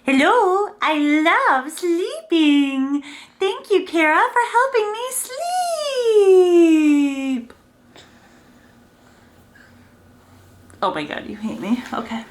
Hello, I love sleeping. Thank you, Cara, for helping me sleep. Oh my God, you hate me. Okay.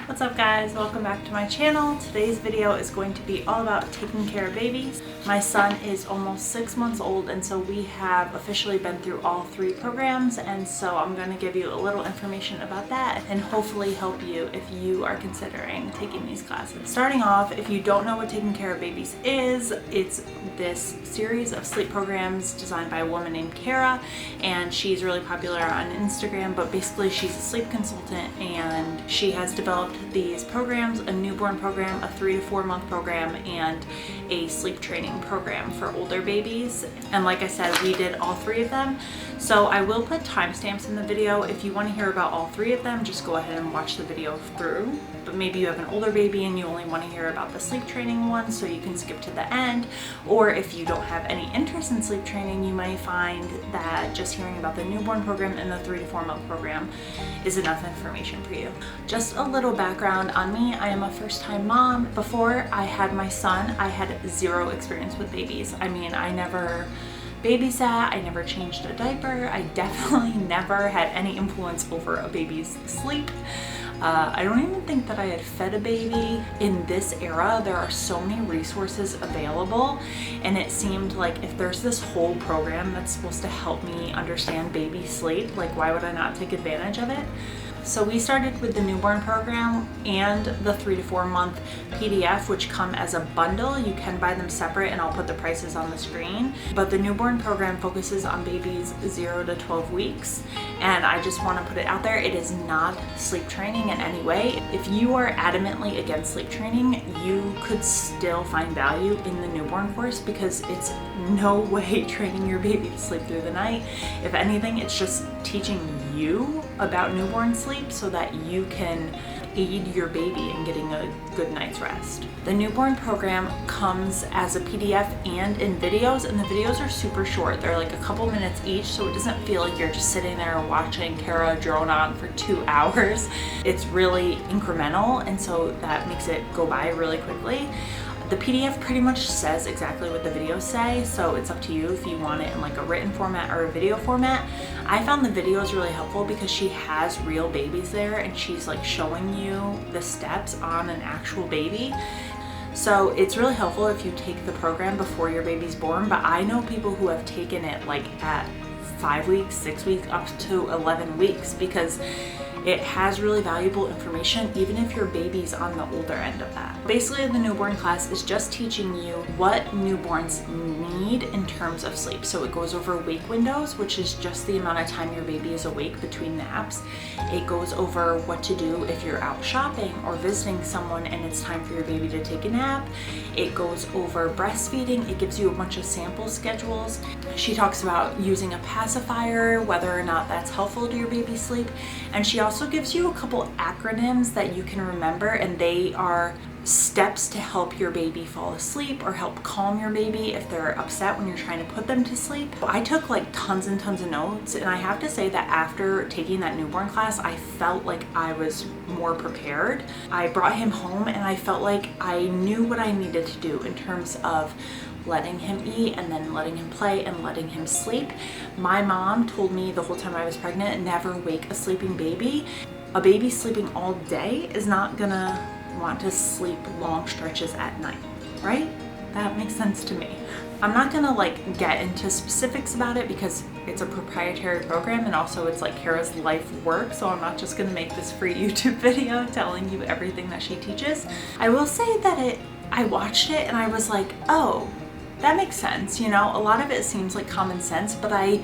What's up guys, welcome back to my channel. Today's video is going to be all about taking care of babies. My son is almost 6 months old, and so we have officially been through all 3 programs, and so I'm going to give you a little information about that and hopefully help you if you are considering taking these classes. Starting off, if you don't know what Taking Cara Babies is, it's this series of sleep programs designed by a woman named Cara, and she's really popular on Instagram, but basically she's a sleep consultant and she has developed these programs: a newborn program, a 3 to 4 month program, and a sleep training program for older babies. And like I said, we did all 3 of them. So I will put timestamps in the video. If you want to hear about all 3 of them, just go ahead and watch the video through. But maybe you have an older baby and you only want to hear about the sleep training one, so you can skip to the end. Or if you don't have any interest in sleep training, you might find that just hearing about the newborn program and the 3 to 4 month program is enough information for you. Just a little background on me. I am a first-time mom. Before I had my son, I had 0 experience with babies. I mean, I never babysat, I never changed a diaper, I definitely never had any influence over a baby's sleep. I don't even think that I had fed a baby. In this era, there are so many resources available, and it seemed like if there's this whole program that's supposed to help me understand baby sleep, like why would I not take advantage of it? So we started with the newborn program and the 3 to 4 month PDF, which come as a bundle. You can buy them separate and I'll put the prices on the screen. But the newborn program focuses on babies 0 to 12 weeks. And I just want to put it out there, it is not sleep training in any way. If you are adamantly against sleep training, you could still find value in the newborn course, because it's no way training your baby to sleep through the night. If anything, it's just teaching you about newborn sleep so that you can aid your baby in getting a good night's rest. The newborn program comes as a PDF and in videos, and the videos are super short. They're like a couple minutes each, so it doesn't feel like you're just sitting there watching Cara drone on for 2 hours. It's really incremental, and so that makes it go by really quickly. The PDF pretty much says exactly what the videos say, so it's up to you if you want it in like a written format or a video format. I found the videos really helpful because she has real babies there and she's like showing you the steps on an actual baby. So it's really helpful if you take the program before your baby's born, but I know people who have taken it like at 5 weeks, 6 weeks, up to 11 weeks, because it has really valuable information even if your baby's on the older end of that. Basically, the newborn class is just teaching you what newborns need in terms of sleep. So it goes over wake windows, which is just the amount of time your baby is awake between naps. It goes over what to do if you're out shopping or visiting someone and it's time for your baby to take a nap. It goes over breastfeeding. It gives you a bunch of sample schedules. She talks about using a pacifier, whether or not that's helpful to your baby's sleep. And she also gives you a couple acronyms that you can remember, and they are steps to help your baby fall asleep or help calm your baby if they're upset when you're trying to put them to sleep. I took like tons and tons of notes, and I have to say that after taking that newborn class, I felt like I was more prepared. I brought him home and I felt like I knew what I needed to do in terms of letting him eat and then letting him play and letting him sleep. My mom told me the whole time I was pregnant, never wake a sleeping baby. A baby sleeping all day is not gonna want to sleep long stretches at night, right? That makes sense to me. I'm not gonna like get into specifics about it because it's a proprietary program, and also it's like Cara's life work, so I'm not just gonna make this free YouTube video telling you everything that she teaches. I will say that I watched it and I was like, oh, that makes sense. You know, a lot of it seems like common sense, but I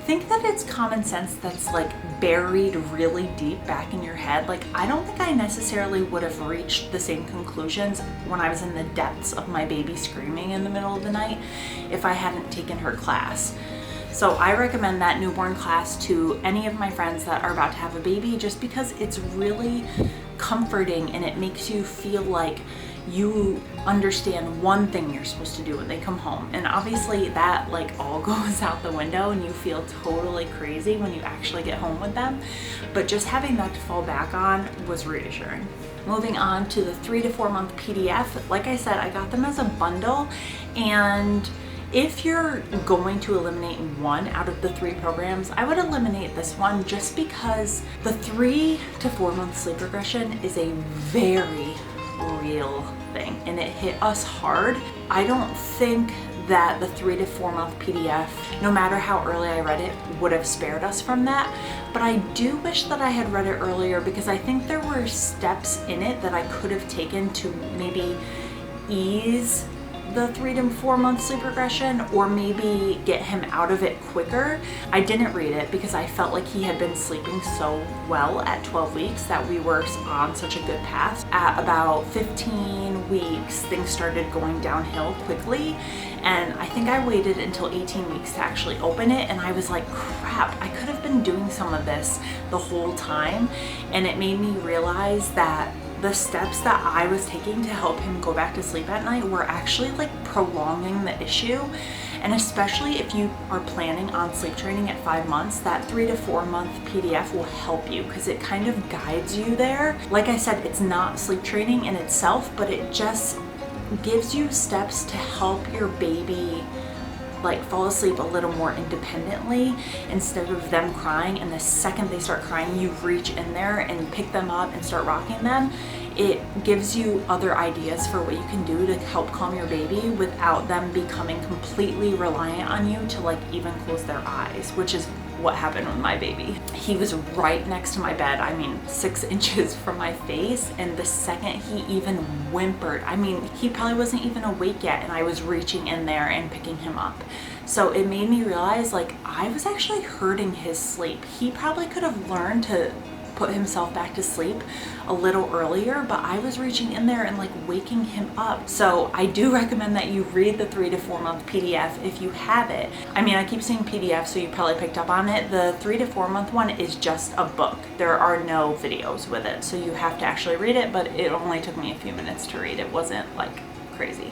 think that it's common sense that's like buried really deep back in your head. Like, I don't think I necessarily would have reached the same conclusions when I was in the depths of my baby screaming in the middle of the night if I hadn't taken her class. So I recommend that newborn class to any of my friends that are about to have a baby, just because it's really comforting and it makes you feel like you understand one thing you're supposed to do when they come home. And obviously that like all goes out the window and you feel totally crazy when you actually get home with them. But just having that to fall back on was reassuring. Moving on to the 3 to 4 month PDF. Like I said, I got them as a bundle, and if you're going to eliminate one out of the 3 programs, I would eliminate this one just because the 3 to 4 month sleep regression is a very real thing and it hit us hard. I don't think that the 3 to 4 month PDF, no matter how early I read it, would have spared us from that. But I do wish that I had read it earlier, because I think there were steps in it that I could have taken to maybe ease the 3 to 4 month sleep regression, or maybe get him out of it quicker. I didn't read it because I felt like he had been sleeping so well at 12 weeks that we were on such a good path. At about 15 weeks, things started going downhill quickly, and I think I waited until 18 weeks to actually open it, and I was like, crap, I could have been doing some of this the whole time. And it made me realize that the steps that I was taking to help him go back to sleep at night were actually like prolonging the issue. And especially if you are planning on sleep training at 5 months, that 3 to 4 month PDF will help you because it kind of guides you there. Like I said, it's not sleep training in itself, but it just gives you steps to help your baby like fall asleep a little more independently instead of them crying, and the second they start crying you reach in there and pick them up and start rocking them. It gives you other ideas for what you can do to help calm your baby without them becoming completely reliant on you to like even close their eyes, which is what happened with my baby. He was right next to my bed, I mean 6 inches from my face, and the second he even whimpered, I mean he probably wasn't even awake yet and I was reaching in there and picking him up. So it made me realize like I was actually hurting his sleep. He probably could have learned to put himself back to sleep a little earlier, but I was reaching in there and like waking him up. So I do recommend that you read the 3 to 4 month PDF if you have it. I mean, I keep saying PDF, so you probably picked up on it. The 3 to 4 month one is just a book. There are no videos with it, so you have to actually read it, but it only took me a few minutes to read. It wasn't like crazy.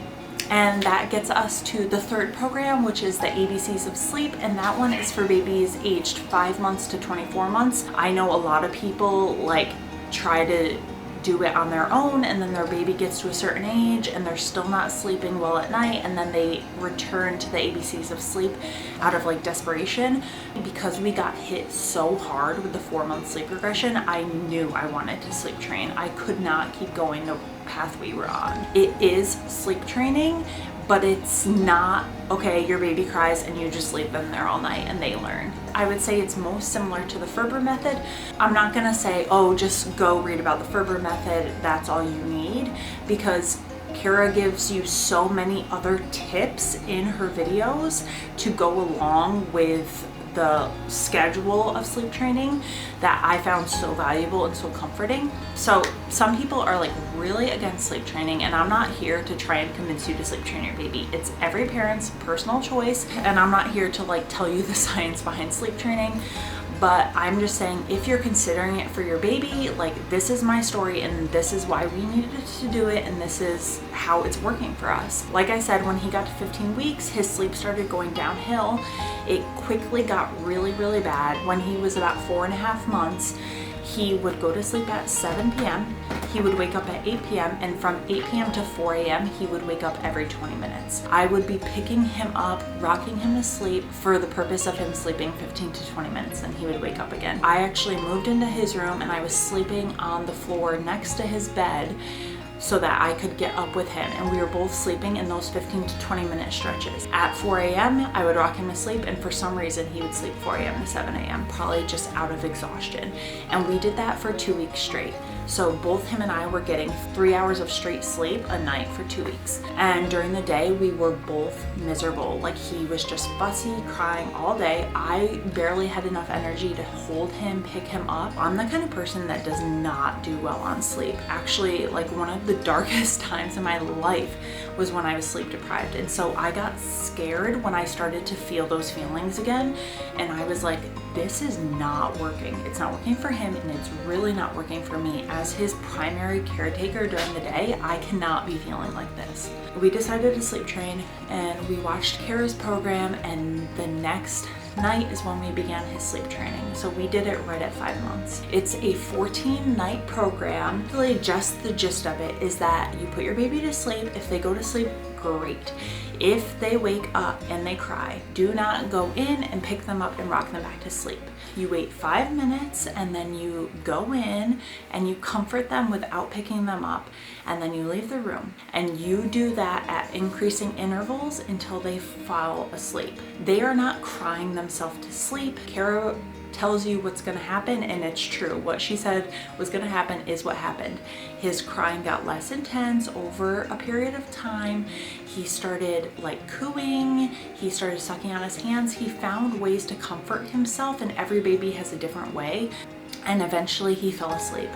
And that gets us to the 3rd program, which is the ABCs of Sleep, and that one is for babies aged 5 months to 24 months. I know a lot of people like try to do it on their own, and then their baby gets to a certain age and they're still not sleeping well at night, and then they return to the ABCs of Sleep out of like desperation. Because we got hit so hard with the 4 month sleep regression, I knew I wanted to sleep train. I could not keep going the path we were on. It is sleep training, but it's not, okay, your baby cries and you just leave them there all night and they learn. I would say it's most similar to the Ferber method. I'm not gonna say, oh, just go read about the Ferber method, that's all you need, because Cara gives you so many other tips in her videos to go along with the schedule of sleep training that I found so valuable and so comforting. So some people are like really against sleep training, and I'm not here to try and convince you to sleep train your baby. It's every parent's personal choice, and I'm not here to like tell you the science behind sleep training. But I'm just saying, if you're considering it for your baby, like this is my story and this is why we needed to do it, and this is how it's working for us. Like I said, when he got to 15 weeks, his sleep started going downhill. It quickly got really, really bad. When he was about 4.5 months, he would go to sleep at 7 p.m. He would wake up at 8 p.m. and from 8 p.m. to 4 a.m. he would wake up every 20 minutes. I would be picking him up, rocking him to sleep for the purpose of him sleeping 15 to 20 minutes, and he would wake up again. I actually moved into his room and I was sleeping on the floor next to his bed so that I could get up with him, and we were both sleeping in those 15 to 20 minute stretches. At 4 a.m. I would rock him to sleep, and for some reason he would sleep 4 a.m. to 7 a.m. probably just out of exhaustion, and we did that for 2 weeks straight. So both him and I were getting 3 hours of straight sleep a night for 2 weeks, and during the day we were both miserable. Like he was just fussy, crying all day. I barely had enough energy to hold him, pick him up. I'm the kind of person that does not do well on sleep. Actually, like one of the darkest times in my life was when I was sleep deprived, and so I got scared when I started to feel those feelings again, and I was like, this is not working. It's not working for him, and it's really not working for me. As his primary caretaker during the day, I cannot be feeling like this. We decided to sleep train, and we watched Kara's program, and the next night is when we began his sleep training. So we did it right at 5 months. It's a 14-night program. Really, just the gist of it is that you put your baby to sleep. If they go to sleep, great. If they wake up and they cry, do not go in and pick them up and rock them back to sleep. You wait 5 minutes, and then you go in and you comfort them without picking them up, and then you leave the room, and you do that at increasing intervals until they fall asleep. They are not crying themselves to sleep. Kara tells you what's going to happen, and it's true. What she said was going to happen is what happened. His crying got less intense over a period of time. He started like cooing. He started sucking on his hands. He found ways to comfort himself, and every baby has a different way. And eventually he fell asleep.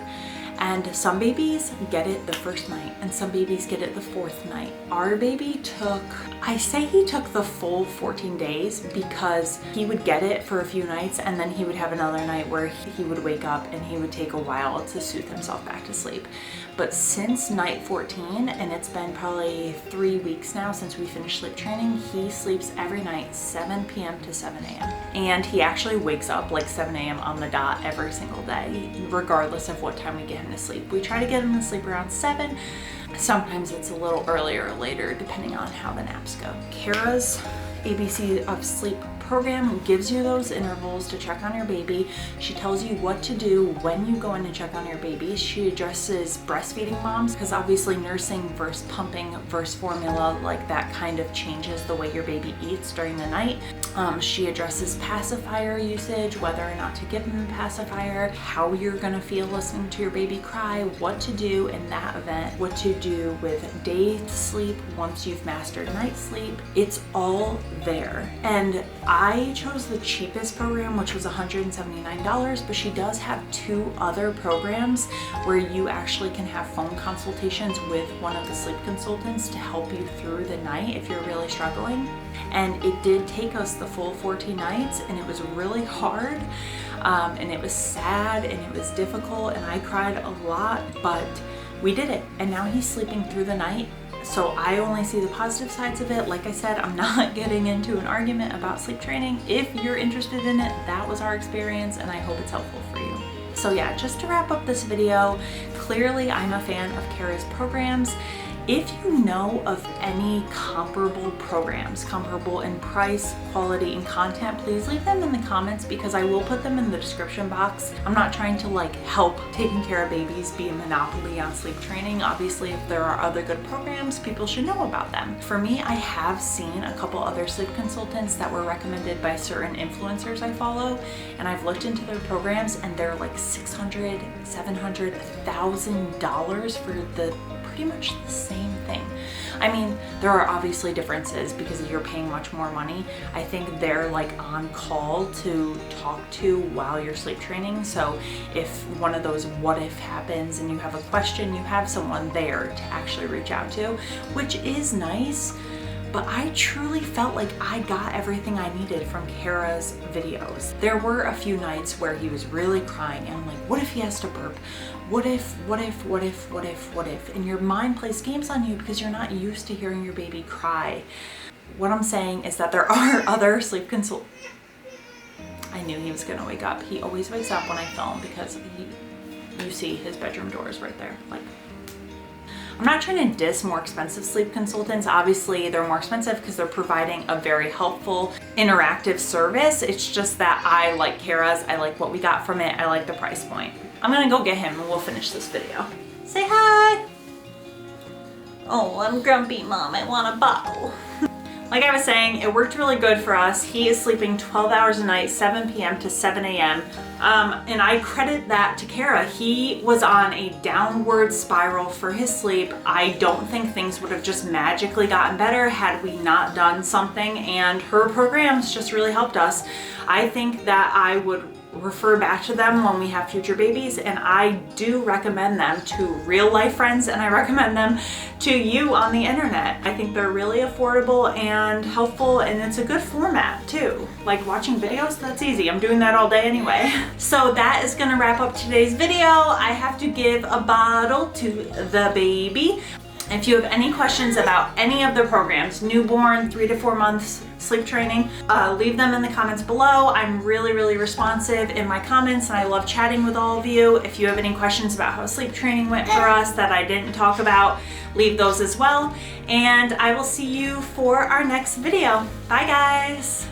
And some babies get it the first night, and some babies get it the 4th night. Our baby took, I say he took the full 14 days because he would get it for a few nights, and then he would have another night where he would wake up and he would take a while to soothe himself back to sleep. But since night 14, and it's been probably 3 weeks now since we finished sleep training, he sleeps every night 7 p.m. to 7 a.m. And he actually wakes up like 7 a.m. on the dot every single day, regardless of what time we get him to sleep. We try to get him to sleep around 7. Sometimes it's a little earlier or later, depending on how the naps go. Kara's ABC of Sleep program gives you those intervals to check on your baby. She tells you what to do when you go in and check on your baby. She addresses breastfeeding moms, because obviously nursing versus pumping versus formula, like that kind of changes the way your baby eats during the night. She addresses pacifier usage, whether or not to give them a pacifier, how you're gonna feel listening to your baby cry, what to do in that event, what to do with day sleep once you've mastered night sleep. It's all there. And I chose the cheapest program, which was $179, but she does have 2 other programs where you actually can have phone consultations with one of the sleep consultants to help you through the night if you're really struggling. And it did take us the full 14 nights, and it was really hard, and it was sad, and it was difficult, and I cried a lot, but we did it. And now he's sleeping through the night. So I only see the positive sides of it. Like I said, I'm not getting into an argument about sleep training. If you're interested in it, that was our experience, and I hope it's helpful for you. So yeah, just to wrap up this video, clearly I'm a fan of Kara's programs. If you know of any comparable programs, comparable in price, quality, and content, please leave them in the comments, because I will put them in the description box. I'm not trying to like help Taking Cara Babies be a monopoly on sleep training. Obviously, if there are other good programs, people should know about them. For me, I have seen a couple other sleep consultants that were recommended by certain influencers I follow, and I've looked into their programs, and they're like $600, $700, $1,000 for the pretty much the same thing. I mean, there are obviously differences because you're paying much more money. I think they're like on call to talk to while you're sleep training. So if one of those what if happens and you have a question, you have someone there to actually reach out to, which is nice. But I truly felt like I got everything I needed from Kara's videos. There were a few nights where he was really crying, and I'm like, what if he has to burp? What if? And your mind plays games on you because you're not used to hearing your baby cry. What I'm saying is that there are other sleep consultants. I knew he was gonna wake up. He always wakes up when I film because you see his bedroom doors right there. Like, I'm not trying to diss more expensive sleep consultants. Obviously, they're more expensive because they're providing a very helpful, interactive service. It's just that I like Kara's. I like what we got from it. I like the price point. I'm gonna go get him and we'll finish this video. Say hi. Oh, I'm grumpy, Mom. I want a bottle. Like I was saying, it worked really good for us. He is sleeping 12 hours a night, 7 p.m. to 7 a.m. And I credit that to Kara. He was on a downward spiral for his sleep. I don't think things would have just magically gotten better had we not done something, and her programs just really helped us. I think that I would refer back to them when we have future babies, and I do recommend them to real life friends, and I recommend them to you on the internet. I think they're really affordable and helpful, and it's a good format too. Like watching videos, that's easy. I'm doing that all day anyway. So that is gonna wrap up today's video. I have to give a bottle to the baby. If you have any questions about any of the programs, newborn, 3 to 4 months, sleep training, leave them in the comments below. I'm really responsive in my comments, and I love chatting with all of you. If you have any questions about how sleep training went for us that I didn't talk about, leave those as well. And I will see you for our next video. Bye guys.